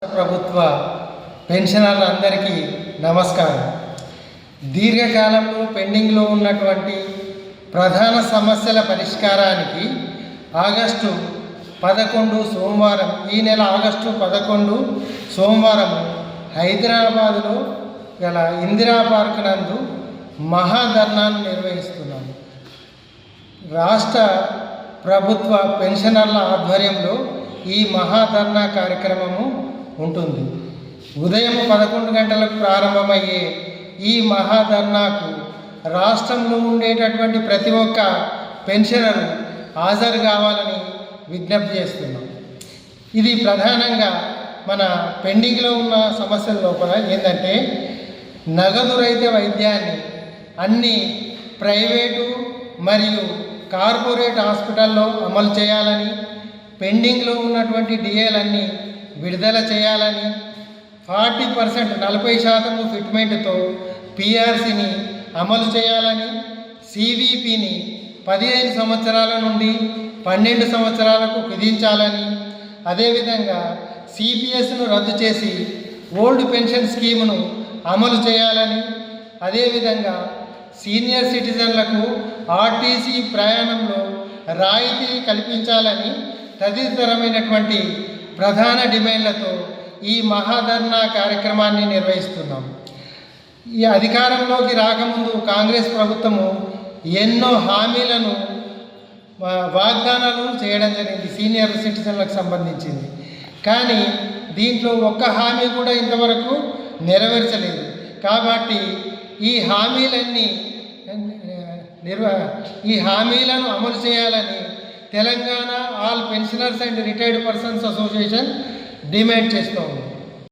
ప్రభుత్వ పెన్షనర్లందరికీ నమస్కారం. దీర్ఘకాలంలో పెండింగ్లో ఉన్నటువంటి ప్రధాన సమస్యల పరిష్కారానికి ఆగస్టు 11 సోమవారం, ఈ నెల ఆగస్టు 11 సోమవారం హైదరాబాదులో గల ఇందిరా పార్క్ నందు మహాధర్నాను నిర్వహిస్తున్నాము. రాష్ట్ర ప్రభుత్వ పెన్షనర్ల ఆధ్వర్యంలో ఈ మహాధర్నా కార్యక్రమము ఉంటుంది. ఉదయం 11 గంటలకు ప్రారంభమయ్యే ఈ మహాధర్నాకు రాష్ట్రంలో ఉండేటటువంటి ప్రతి ఒక్క పెన్షనరు హాజరు కావాలని విజ్ఞప్తి చేస్తున్నాం. ఇది ప్రధానంగా మన పెండింగ్లో ఉన్న సమస్యల లోపల ఏంటంటే, నగదు రహిత వైద్యాన్ని అన్ని ప్రైవేటు మరియు కార్పొరేట్ హాస్పిటల్లో అమలు చేయాలని, పెండింగ్లో ఉన్నటువంటి డిఏలన్నీ విడుదల చేయాలని, 40% 40% ఫిట్మెంట్తో పిఆర్సిని అమలు చేయాలని, సివిపిని 15 సంవత్సరాల నుండి 12 సంవత్సరాలకు కుదించాలని, అదేవిధంగా సిపిఎస్ను రద్దు చేసి ఓల్డ్ పెన్షన్ స్కీమును అమలు చేయాలని, అదేవిధంగా సీనియర్ సిటిజన్లకు ఆర్టీసీ ప్రయాణంలో రాయితీ కల్పించాలని తదితరమైనటువంటి ప్రధాన డిమాండ్లతో ఈ మహాధర్నా కార్యక్రమాన్ని నిర్వహిస్తున్నాం. ఈ అధికారంలోకి రాకముందు కాంగ్రెస్ ప్రభుత్వము ఎన్నో హామీలను వాగ్దానాలు చేయడం జరిగింది సీనియర్ సిటిజన్లకు సంబంధించింది. కానీ దీంట్లో ఒక్క హామీ కూడా ఇంతవరకు నెరవేర్చలేదు. కాబట్టి ఈ హామీలను అమలు చేయాలని Telangana all pensioners and retired persons association demand చేస్తూ ఉంది.